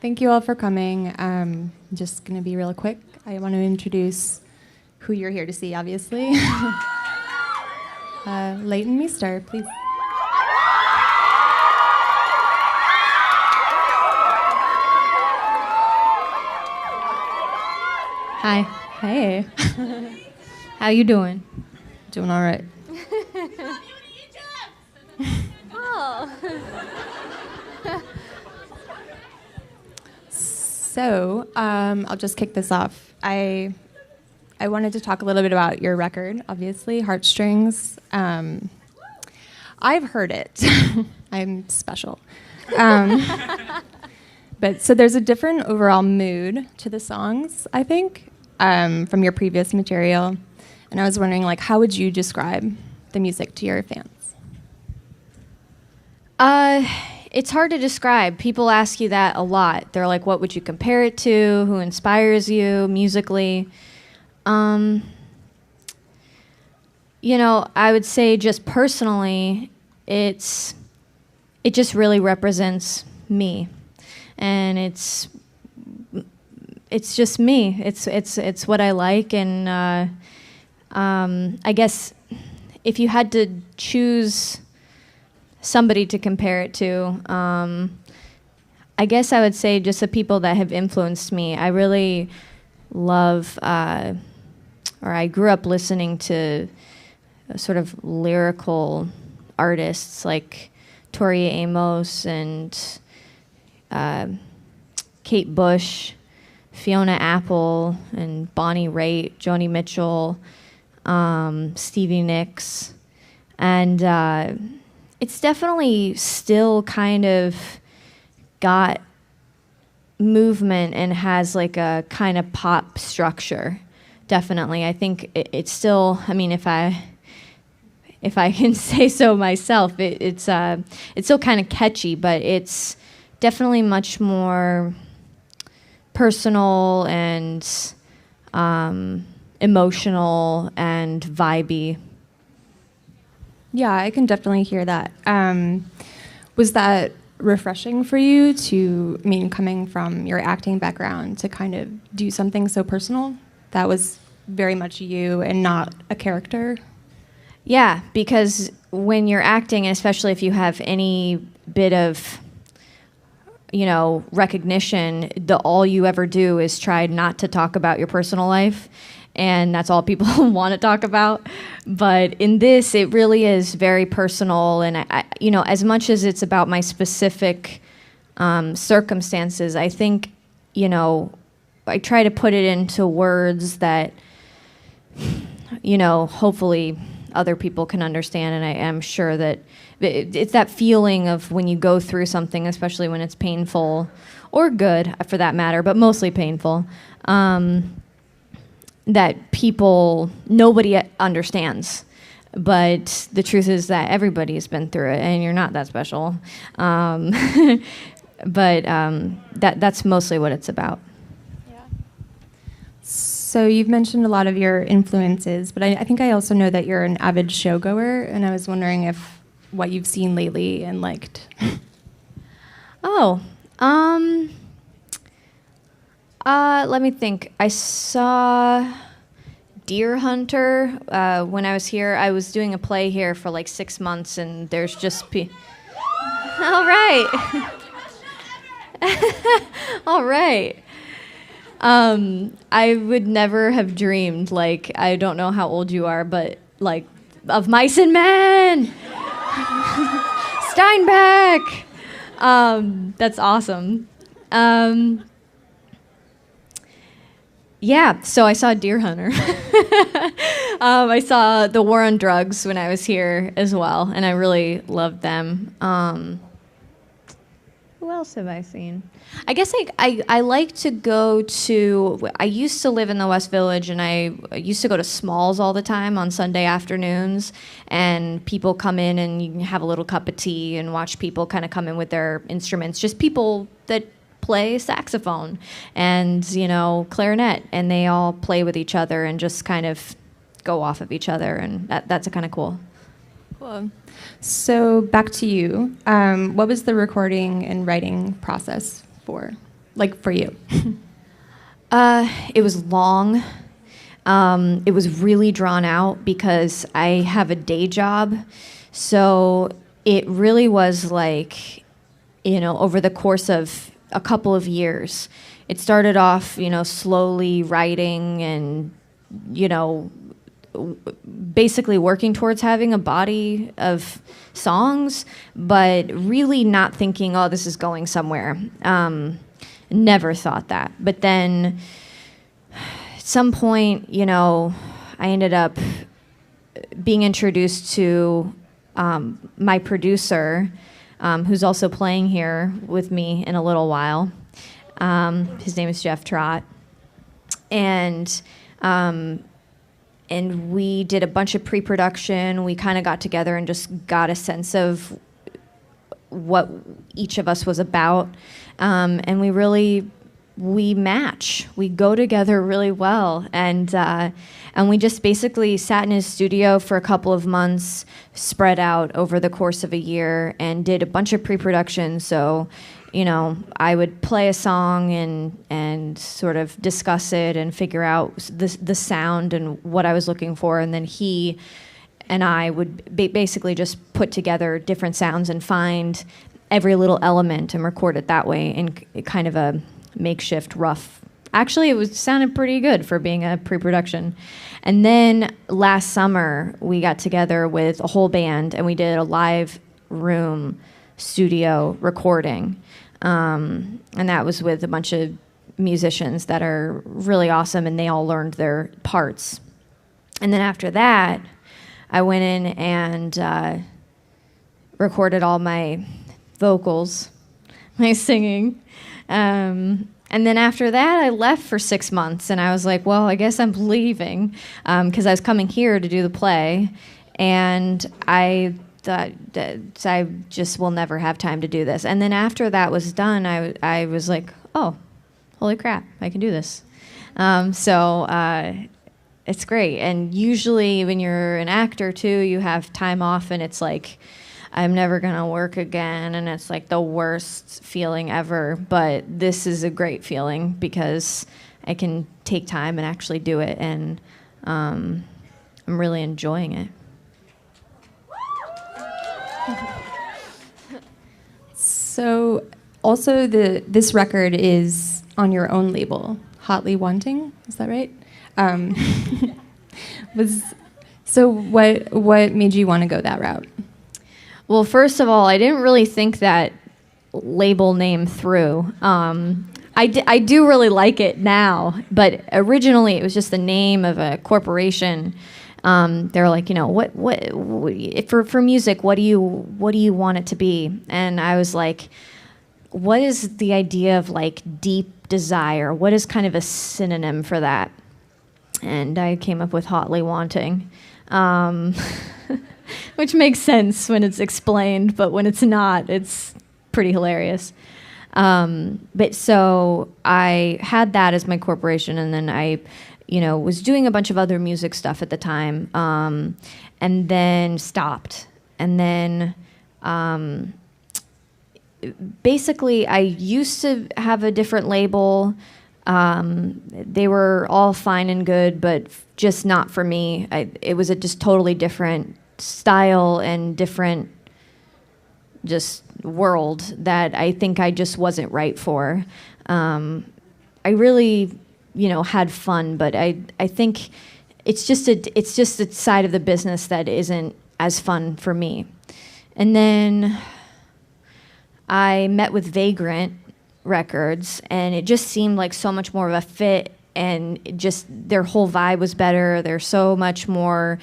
Thank you all for coming. I'm just going to be real quick. I want to introduce who you're here to see, obviously. Leighton Meester, please. Hi. Hey. How you doing? Doing all right. Oh. So, I'll just kick this off. I wanted to talk a little bit about your record, obviously, Heartstrings. I've heard it. I'm special. But so there's a different overall mood to the songs, I think, from your previous material. And I was wondering, like, how would you describe the music to your fans? It's hard to describe. People ask you that a lot. They're like, what would you compare it to? Who inspires you musically? I would say just personally, it just really represents me. And it's just me. It's what I like, and I guess if you had to choose somebody to compare it to, I guess I would say just the people that have influenced me. I really love, or I grew up listening to sort of lyrical artists like Tori Amos and Kate Bush, Fiona Apple, and Bonnie Raitt, Joni Mitchell, Stevie Nicks, and it's definitely still kind of got movement and has like a kind of pop structure. Definitely, I think it's still. I mean, if I can say so myself, it's still kind of catchy, but it's definitely much more personal and emotional and vibey. Yeah, I can definitely hear that. Was that refreshing for you to, coming from your acting background, to kind of do something so personal that was very much you and not a character? Yeah, because when you're acting, and especially if you have any bit of recognition, all you ever do is try not to talk about your personal life, and that's all people want to talk about. But in this, it really is very personal, and I as much as it's about my specific circumstances, I think, I try to put it into words that, hopefully other people can understand, and I am sure that it's that feeling of when you go through something, especially when it's painful, or good for that matter, but mostly painful, that nobody understands. But the truth is that everybody's been through it, and you're not that special. But that's mostly what it's about. So you've mentioned a lot of your influences, but I think I also know that you're an avid showgoer, and I was wondering if what you've seen lately and liked. Let me think. I saw Deer Hunter when I was here. I was doing a play here for like 6 months, and there's just all right. All right. I would never have dreamed, like, I don't know how old you are, but like, of Mice and Men. Steinbeck. That's awesome. Yeah, so I saw Deer Hunter. I saw The War on Drugs when I was here as well, and I really loved them. Who else have I seen? I guess I like to go to, I used to live in the West Village, and I used to go to Smalls all the time on Sunday afternoons, and people come in and you can have a little cup of tea and watch people kind of come in with their instruments, just people that play saxophone and, clarinet, and they all play with each other and just kind of go off of each other, and that's kind of cool. Cool. So back to you. What was the recording and writing process for you? It was long. It was really drawn out because I have a day job. So it really was like, over the course of a couple of years. It started off, slowly writing and, basically working towards having a body of songs, but really not thinking, oh, this is going somewhere. Never thought that. But then at some point, I ended up being introduced to my producer, who's also playing here with me in a little while. His name is Jeff Trott. And we did a bunch of pre-production. We kind of got together and just got a sense of what each of us was about. And we match. We go together really well. And we just basically sat in his studio for a couple of months, spread out over the course of a year, and did a bunch of pre-production. So, I would play a song and sort of discuss it and figure out the sound and what I was looking for. And then he and I would basically just put together different sounds and find every little element and record it that way in kind of a makeshift rough. Actually, it sounded pretty good for being a pre-production. And then last summer, we got together with a whole band and we did a live room studio recording. And that was with a bunch of musicians that are really awesome, and they all learned their parts. And then after that, I went in and recorded all my vocals, my singing. And then after that, I left for 6 months, and I was like, well, I guess I'm leaving, because I was coming here to do the play, and I thought that I just will never have time to do this. And then after that was done, I was like, oh, holy crap, I can do this. So it's great. And usually when you're an actor too, you have time off and it's like, I'm never going to work again. And it's like the worst feeling ever. But this is a great feeling because I can take time and actually do it. And I'm really enjoying it. So also this record is on your own label, Hotly Wanting, is that right? So what made you want to go that route? Well, first of all, I didn't really think that label name through. I do really like it now, but originally it was just the name of a corporation. They're like, what for music, what do you want it to be? And I was like, what is the idea of like deep desire? What is kind of a synonym for that? And I came up with Hotly Wanting, which makes sense when it's explained, but when it's not, it's pretty hilarious. But so I had that as my corporation, and then I was doing a bunch of other music stuff at the time, and then stopped. And then basically I used to have a different label. They were all fine and good, but just not for me. It was a just totally different style and different just world that I think I just wasn't right for. I really had fun, but I think it's just a side of the business that isn't as fun for me. And then I met with Vagrant Records, and it just seemed like so much more of a fit, and just their whole vibe was better. They're so much more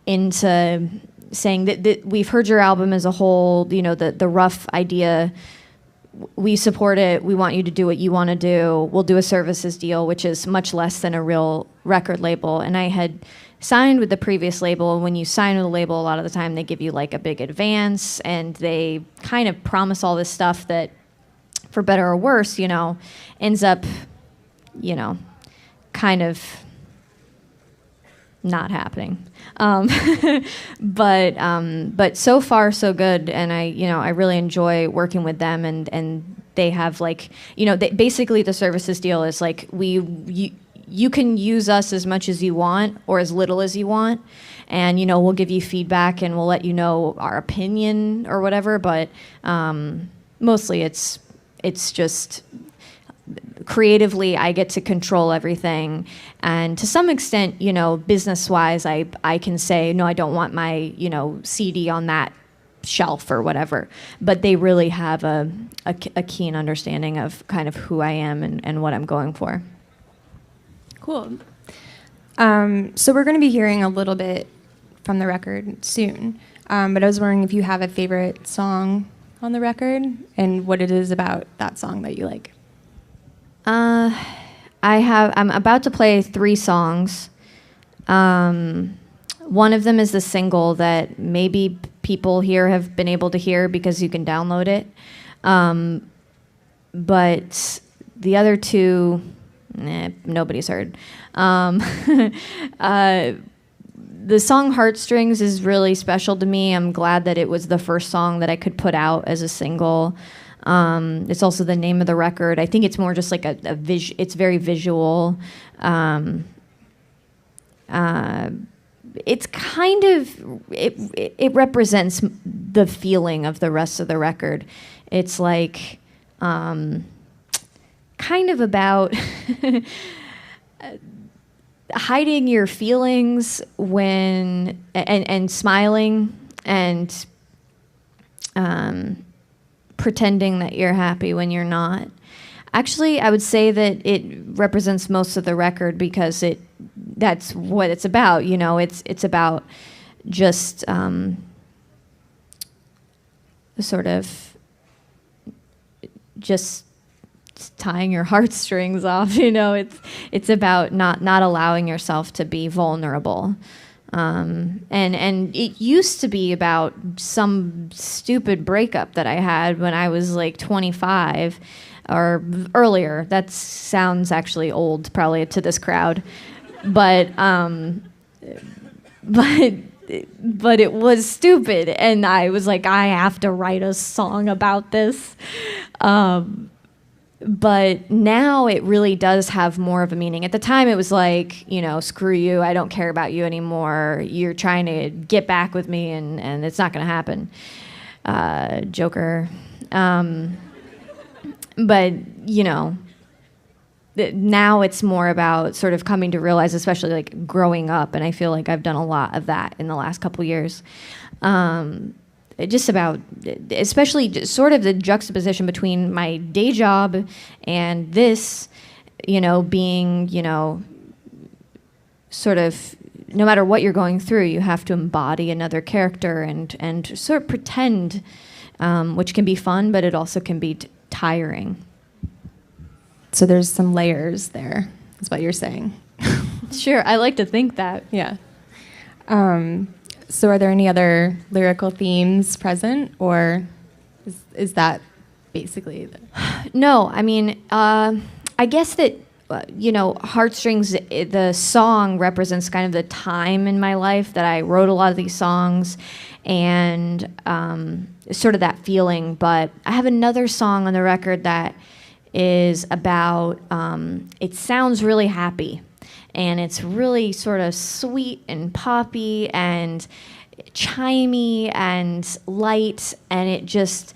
into saying that we've heard your album as a whole, the rough idea. We support it. We want you to do what you want to do. We'll do a services deal, which is much less than a real record label. And I had signed with the previous label. And when you sign with a label, a lot of the time they give you like a big advance, and they kind of promise all this stuff that, for better or worse, ends up, kind of not happening. But so far so good, and I really enjoy working with them, and they have like, basically the services deal is like you can use us as much as you want or as little as you want, and we'll give you feedback and we'll let you know our opinion or whatever, but mostly it's just creatively I get to control everything, and to some extent, business wise, I can say no, I don't want my CD on that shelf or whatever, but they really have a keen understanding of kind of who I am and what I'm going for. Cool. So we're going to be hearing a little bit from the record soon, but I was wondering if you have a favorite song on the record and what it is about that song that you like. I'm about to play 3 songs. One of them is the single that maybe people here have been able to hear because you can download it. But the other 2, nobody's heard. The song Heartstrings is really special to me. I'm glad that it was the first song that I could put out as a single. It's also the name of the record. I think it's more just like it's very visual. It's kind of, it represents the feeling of the rest of the record. It's like kind of about hiding your feelings and smiling and pretending that you're happy when you're not. Actually, I would say that it represents most of the record because that's what it's about. It's about just sort of just tying your heartstrings off. It's about not allowing yourself to be vulnerable. And it used to be about some stupid breakup that I had when I was like 25 or earlier. That sounds actually old, probably to this crowd, but it was stupid, and I was like, I have to write a song about this. But now it really does have more of a meaning. At the time, it was like, screw you, I don't care about you anymore. You're trying to get back with me, and it's not going to happen. Joker. But, now it's more about sort of coming to realize, especially like growing up, and I feel like I've done a lot of that in the last couple years. Just about, especially sort of the juxtaposition between my day job and this, being, sort of, no matter what you're going through, you have to embody another character and sort of pretend, which can be fun, but it also can be tiring. So there's some layers there, is what you're saying. Sure, I like to think that. Yeah. So are there any other lyrical themes present, or is that basically the... No, I mean, I guess that, Heartstrings, the song represents kind of the time in my life that I wrote a lot of these songs, and sort of that feeling. But I have another song on the record that is about, it sounds really happy. And it's really sort of sweet and poppy and chimey and light, and it just,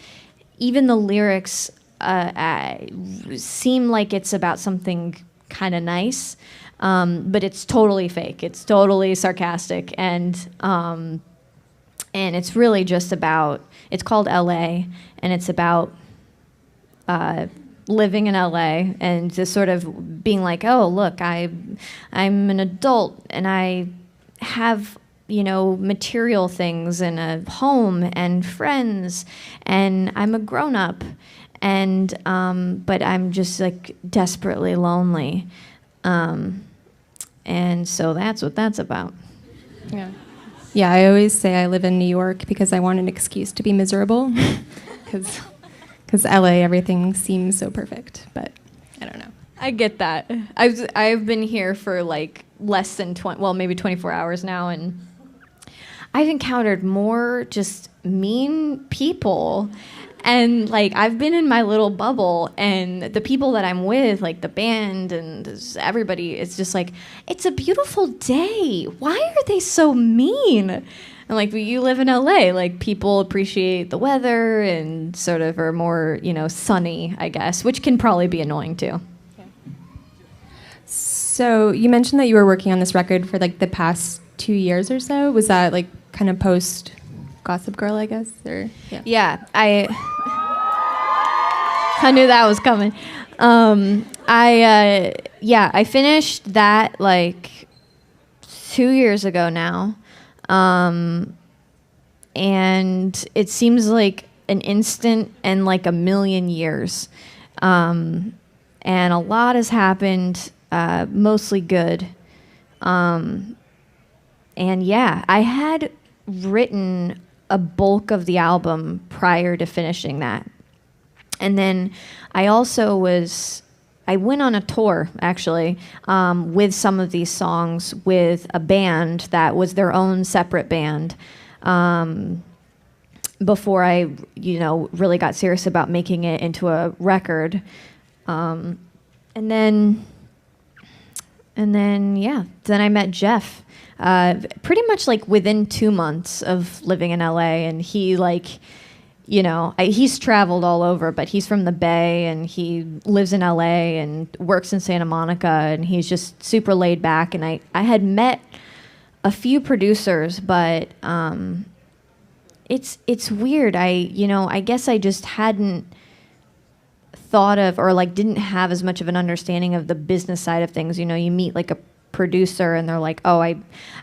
even the lyrics seem like it's about something kind of nice, but it's totally fake. It's totally sarcastic, and it's really just about, it's called LA, and it's about living in LA and just sort of being like, oh, look, I'm an adult and I have, material things and a home and friends, and I'm a grown up, and but I'm just like desperately lonely, and so that's what that's about. Yeah, I always say I live in New York because I want an excuse to be miserable, because LA, everything seems so perfect, but I don't know. I get that. I've been here for like less than 20, well, maybe 24 hours now, and I've encountered more just mean people. And like I've been in my little bubble, and the people that I'm with, like the band and everybody, it's just like, it's a beautiful day. Why are they so mean? And like, you live in LA, like people appreciate the weather and sort of are more, sunny, I guess, which can probably be annoying too. So you mentioned that you were working on this record for like the past 2 years or so. Was that like kind of post Gossip Girl, I guess? Or Yeah, I knew that was coming. I finished that like 2 years ago now. And it seems like an instant and like a million years. And a lot has happened, mostly good. And yeah, I had written a bulk of the album prior to finishing that. And then I went on a tour, actually, with some of these songs with a band that was their own separate band, before I, really got serious about making it into a record. And then I met Jeff, pretty much like within 2 months of living in LA, and he he's traveled all over, but he's from the Bay and he lives in LA and works in Santa Monica, and he's just super laid back. And I had met a few producers, but it's weird. I guess I just hadn't thought of, or like didn't have as much of an understanding of the business side of things. You meet like a producer and they're like, oh, I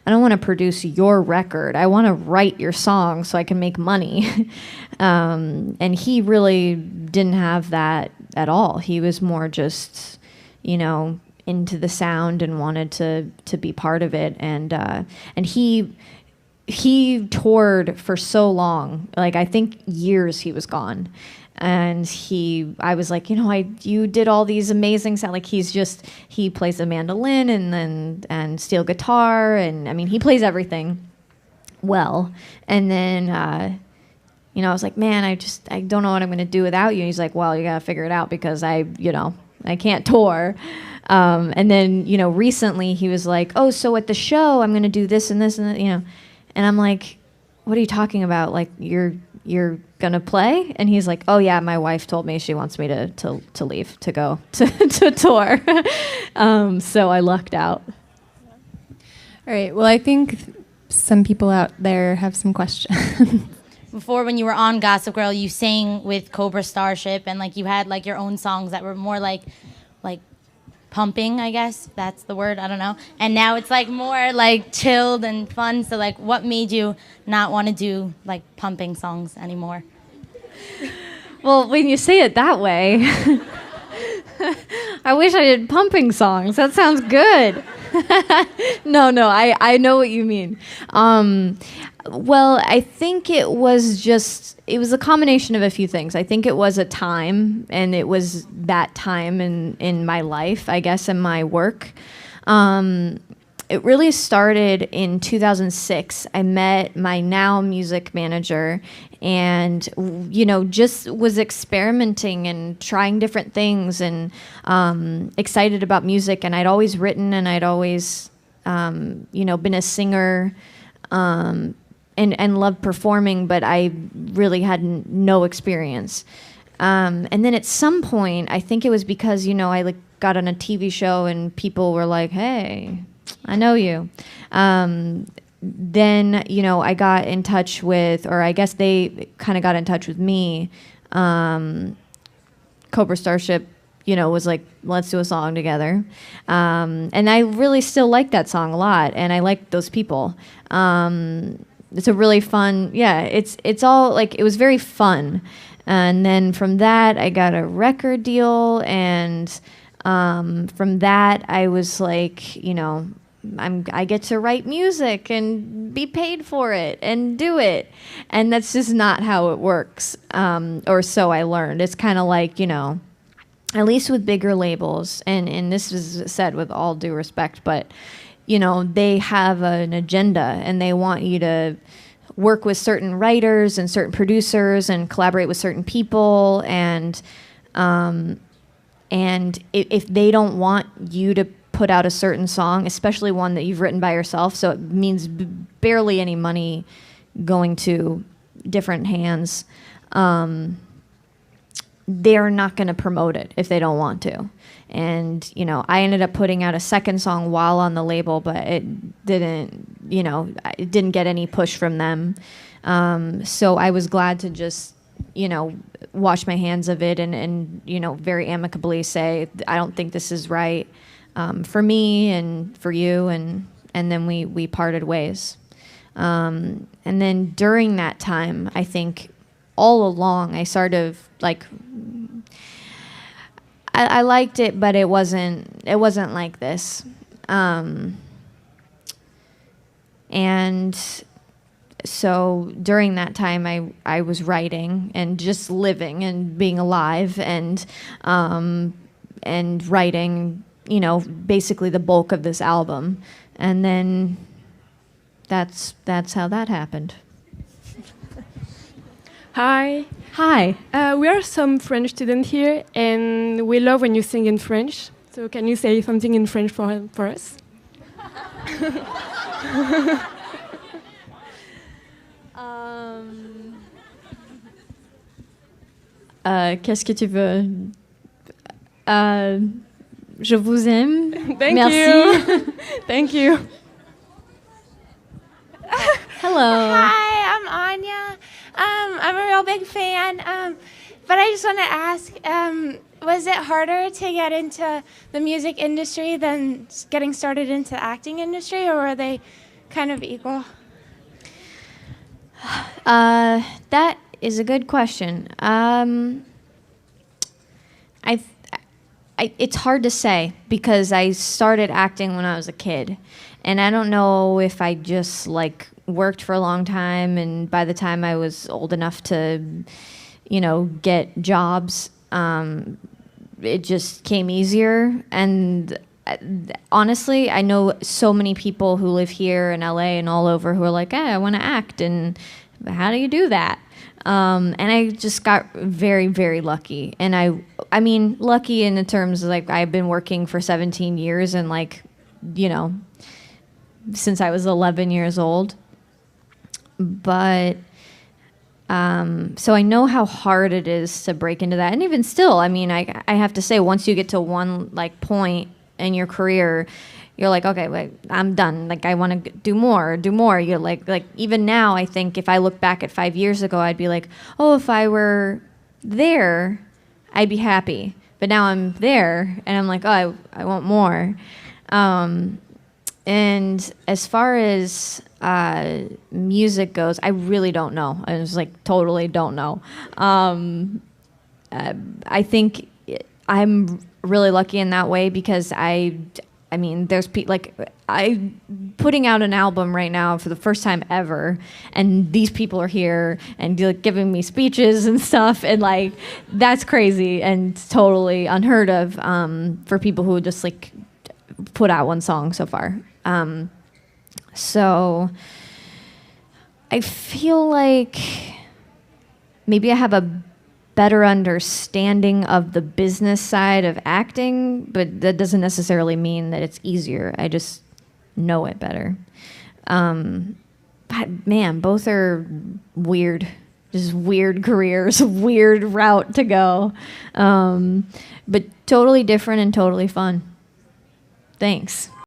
don't want to produce your record. I want to write your song so I can make money. And he really didn't have that at all. He was more just, into the sound and wanted to be part of it. And he toured for so long, like I think years he was gone. And I was like, you did all these amazing sound. Like he plays the mandolin and steel guitar. And I mean, he plays everything well. And then, I was like, man, I don't know what I'm going to do without you. And he's like, well, you got to figure it out because I can't tour. And then, recently he was like, oh, so at the show, I'm going to do this and this and that, and I'm like, what are you talking about? Like you're gonna play? And he's like, oh yeah, my wife told me she wants me to leave to go to tour. So I lucked out. All right, well, I think some people out there have some questions. Before, when you were on Gossip Girl, you sang with Cobra Starship, and like you had like your own songs that were more like pumping, I guess that's the word, I don't know. And now it's like more like chilled and fun. So like, what made you not want to do like pumping songs anymore? Well, when you say it that way, I wish I did pumping songs. That sounds good. No, I know what you mean. Well, I think it was a combination of a few things. I think it was a time, and it was that time in my life, I guess, in my work. It really started in 2006. I met my now music manager and, just was experimenting and trying different things and excited about music. And I'd always written and I'd always, been a singer and loved performing, but I really had no experience. And then at some point, I think it was because, I got on a TV show and people were like, hey, I know you. Then, I got in touch with, or I guess they kind of got in touch with me. Cobra Starship, was like, let's do a song together. And I really still like that song a lot, and I like those people. It's a really fun, it's all like, it was very fun. And then from that, I got a record deal, and from that, I was like, I get to write music and be paid for it and do it. And that's just not how it works, or so I learned. It's kind of like, at least with bigger labels, and this is said with all due respect, but you know, they have an agenda and they want you to work with certain writers and certain producers and collaborate with certain people, and if they don't want you to put out a certain song, especially one that you've written by yourself, so it means barely any money going to different hands, they're not going to promote it if they don't want to. And, you know, I ended up putting out a second song while on the label, but it didn't get any push from them. So I was glad to just, you know, wash my hands of it and you know, very amicably say, I don't think this is right for me and for you. And then we parted ways. And then during that time, I think all along, I sort of like, I liked it, but it wasn't like this. And so during that time, I was writing and just living and being alive and writing, you know, basically the bulk of this album. And then that's how that happened. Hi. Hi. We are some French students here, and we love when you sing in French. So can you say something in French for us? Qu'est-ce que tu veux? Je vous aime. Thank Merci. you. Thank you. Hello. Hi, I'm Anya. I'm a real big fan. But I just want to ask, was it harder to get into the music industry than getting started into the acting industry, or were they kind of equal? That is a good question. It's hard to say because I started acting when I was a kid, and I don't know if I just like worked for a long time, and by the time I was old enough to, you know, get jobs, it just came easier. And honestly, I know so many people who live here in LA and all over who are like, hey, I want to act, and how do you do that? And I just got very, very lucky. And I mean, lucky in the terms of like, I've been working for 17 years and like, you know, since I was 11 years old. But, so I know how hard it is to break into that. And even still, I mean, I have to say, once you get to one like point in your career, you're like, okay, wait, I'm done. Like, I want to do more. You're like even now, I think if I look back at 5 years ago, I'd be like, oh, if I were there, I'd be happy. But now I'm there, and I'm like, oh, I want more. And as far as music goes, I really don't know. I was like, totally don't know. I think I'm really lucky in that way because I mean, there's I putting out an album right now for the first time ever, and these people are here and like giving me speeches and stuff, and like that's crazy and totally unheard of for people who just like put out one song so far. So I feel like maybe I have a better understanding of the business side of acting, but that doesn't necessarily mean that it's easier. I just know it better. But man, both are weird, just weird careers, weird route to go. But totally different and totally fun. Thanks.